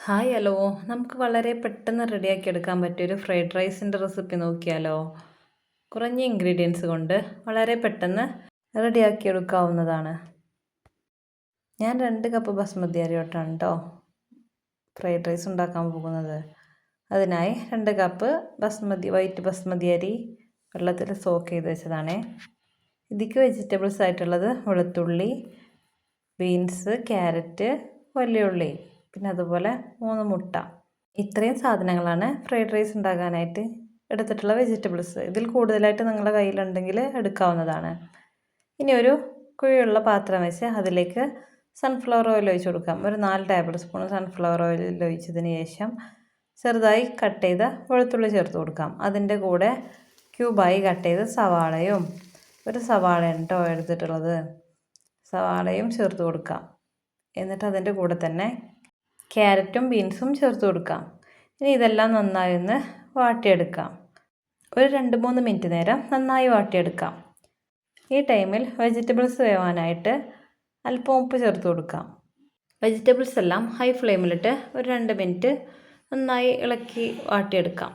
Hi hello നമുക്ക് വളരെ പെട്ടെന്ന് റെഡിയാക്കി എടുക്കാൻ പറ്റിയൊരു ഫ്രൈഡ് റൈസിൻ്റെ റെസിപ്പി നോക്കിയാലോ. കുറഞ്ഞ ഇൻഗ്രീഡിയൻസ് കൊണ്ട് വളരെ പെട്ടെന്ന് റെഡിയാക്കി എടുക്കാവുന്നതാണ്. ഞാൻ 2 കപ്പ് ബസ്മതി അരി തൊട്ടാണ് കേട്ടോ ഫ്രൈഡ് റൈസ് ഉണ്ടാക്കാൻ പോകുന്നത്. അതിനായി 2 കപ്പ് വൈറ്റ് ബസ്മതി അരി വെള്ളത്തിൽ സോക്ക് ചെയ്ത് വെച്ചതാണ്. ഇതിക്ക് വെജിറ്റബിൾസ് ആയിട്ടുള്ളത് വെളുത്തുള്ളി, ബീൻസ്, ക്യാരറ്റ്, വലിയ ഉള്ളി, പിന്നെ അതുപോലെ 3 മുട്ട. ഇത്രയും സാധനങ്ങളാണ് ഫ്രൈഡ് റൈസ് ഉണ്ടാക്കാനായിട്ട് എടുത്തിട്ടുള്ള വെജിറ്റബിൾസ്. ഇതിൽ കൂടുതലായിട്ട് നിങ്ങളുടെ കയ്യിലുണ്ടെങ്കിൽ എടുക്കാവുന്നതാണ്. ഇനി ഒരു കുഴിയുള്ള പാത്രം വെച്ച് അതിലേക്ക് സൺഫ്ലവർ ഓയിൽ ഒഴിച്ച് കൊടുക്കാം. ഒരു 4 ടേബിൾ സ്പൂൺ സൺഫ്ലവർ ഓയിൽ ഒഴിച്ചതിന് ശേഷം ചെറുതായി കട്ട് ചെയ്ത വെളുത്തുള്ളി ചേർത്ത് കൊടുക്കാം. അതിൻ്റെ കൂടെ ക്യൂബായി കട്ട് ചെയ്ത സവാളയും, ഒരു സവാളയാണ് കേട്ടോ എടുത്തിട്ടുള്ളത്, സവാളയും ചേർത്ത് കൊടുക്കാം. എന്നിട്ട് അതിൻ്റെ കൂടെ തന്നെ ക്യാരറ്റും ബീൻസും ചേർത്ത് കൊടുക്കാം. ഇനി ഇതെല്ലാം നന്നായി ഒന്ന് വാട്ടിയെടുക്കാം. ഒരു 2-3 മിനിറ്റ് നേരം നന്നായി വാട്ടിയെടുക്കാം. ഈ ടൈമിൽ വെജിറ്റബിൾസ് വേവാനായിട്ട് അല്പം ഉപ്പ് ചേർത്ത് കൊടുക്കാം. വെജിറ്റബിൾസ് എല്ലാം ഹൈ ഫ്ലെയിമിലിട്ട് ഒരു 2 മിനിറ്റ് നന്നായി ഇളക്കി വാട്ടിയെടുക്കാം.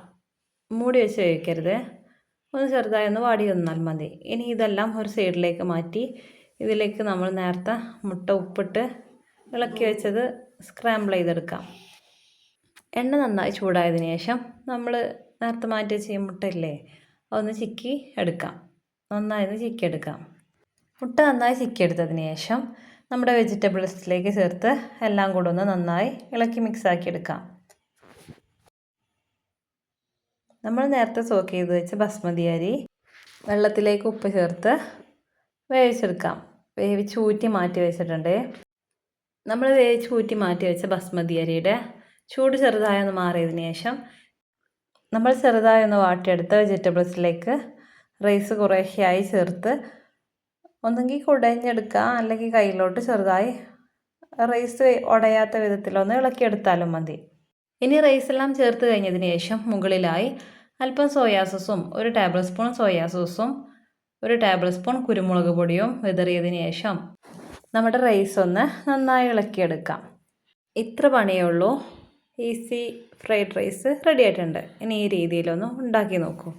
മൂടി വെച്ച് വേവിക്കരുത്, ഒന്ന് ചെറുതായി ഒന്ന് വാടി വന്നാൽ മതി. ഇനി ഇതെല്ലാം ഒരു സൈഡിലേക്ക് മാറ്റി ഇതിലേക്ക് നമ്മൾ നേരത്തെ മുട്ട ഉപ്പിട്ട് ഇളക്കി വെച്ചത് സ്ക്രാമ്പിൾ ചെയ്തെടുക്കാം. എണ്ണ നന്നായി ചൂടായതിനു ശേഷം നമ്മൾ നേരത്തെ മാറ്റി വെച്ച മുട്ടയില്ലേ അതൊന്ന് ചിക്കി എടുക്കാം. നന്നായി ചിക്കി എടുക്കാം. മുട്ട നന്നായി ചിക്കി എടുത്തതിന് ശേഷം നമ്മുടെ വെജിറ്റബിൾസിലേക്ക് ചേർത്ത് എല്ലാം കൂടെ ഒന്ന് നന്നായി ഇളക്കി മിക്സാക്കി എടുക്കാം. നമ്മൾ നേരത്തെ സോക്ക് ചെയ്ത് വെച്ച ബസ്മതി അരി വെള്ളത്തിലേക്ക് ഉപ്പ് ചേർത്ത് വേവിച്ചെടുക്കാം. വേവിച്ച് ഊറ്റി മാറ്റി വെച്ചിട്ടുണ്ട്. നമ്മൾ വേവിച്ച് ഊറ്റി മാറ്റി വെച്ച ബസ്മതി അരിയുടെ ചൂട് ചെറുതായി ഒന്ന് മാറിയതിന് ശേഷം നമ്മൾ ചെറുതായി ഒന്ന് വാട്ടിയെടുത്ത വെജിറ്റബിൾസിലേക്ക് റൈസ് കുറേശ്ശെയായി ചേർത്ത് ഒന്നെങ്കിൽ കുടഞ്ഞെടുക്കുക, അല്ലെങ്കിൽ കയ്യിലോട്ട് ചെറുതായി റൈസ് ഉടയാത്ത വിധത്തിലൊന്ന് ഇളക്കിയെടുത്താലും മതി. ഇനി റൈസെല്ലാം ചേർത്ത് കഴിഞ്ഞതിന് ശേഷം മുകളിലായി അല്പം സോയാ സോസും, 1 ടേബിൾ സ്പൂൺ സോയാ സോസും, 1 ടേബിൾ സ്പൂൺ കുരുമുളക് പൊടിയും വിതറിയതിന് ശേഷം നമ്മുടെ റൈസ് ഒന്ന് നന്നായി ഇളക്കിയെടുക്കാം. ഇത്ര പണിയേ ഉള്ളൂ. ഈസി ഫ്രൈഡ് റൈസ് റെഡി ആയിട്ടുണ്ട്. ഇനി ഈ രീതിയിലൊന്ന് ഉണ്ടാക്കി നോക്കൂ.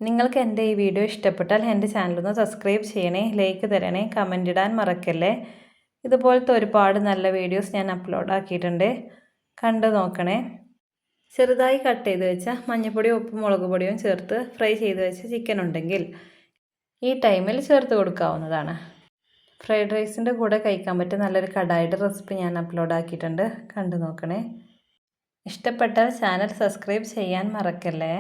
നിങ്ങൾക്ക് എൻ്റെ ഈ വീഡിയോ ഇഷ്ടപ്പെട്ടാൽ എൻ്റെ ചാനലൊന്ന് സബ്സ്ക്രൈബ് ചെയ്യണേ, ലൈക്ക് തരണേ, കമൻ്റ് ഇടാൻ മറക്കല്ലേ. ഇതുപോലത്തെ ഒരുപാട് നല്ല വീഡിയോസ് ഞാൻ അപ്ലോഡ് ആക്കിയിട്ടുണ്ട്, കണ്ടു നോക്കണേ. ചെറുതായി കട്ട് ചെയ്ത് വെച്ച മഞ്ഞൾപ്പൊടിയും ഉപ്പും മുളക് പൊടിയും ചേർത്ത് ഫ്രൈ ചെയ്ത് വെച്ച ചിക്കൻ ഉണ്ടെങ്കിൽ ഈ ടൈമിൽ ചേർത്ത് കൊടുക്കാവുന്നതാണ്. ഫ്രൈഡ് റൈസിൻ്റെ കൂടെ കഴിക്കാൻ പറ്റിയ നല്ലൊരു കടായിയുടെ റെസിപ്പി ഞാൻ അപ്ലോഡ് ആക്കിയിട്ടുണ്ട്, കണ്ടു നോക്കണേ. ഇഷ്ടപ്പെട്ടാൽ ചാനൽ സബ്സ്ക്രൈബ് ചെയ്യാൻ മറക്കല്ലേ.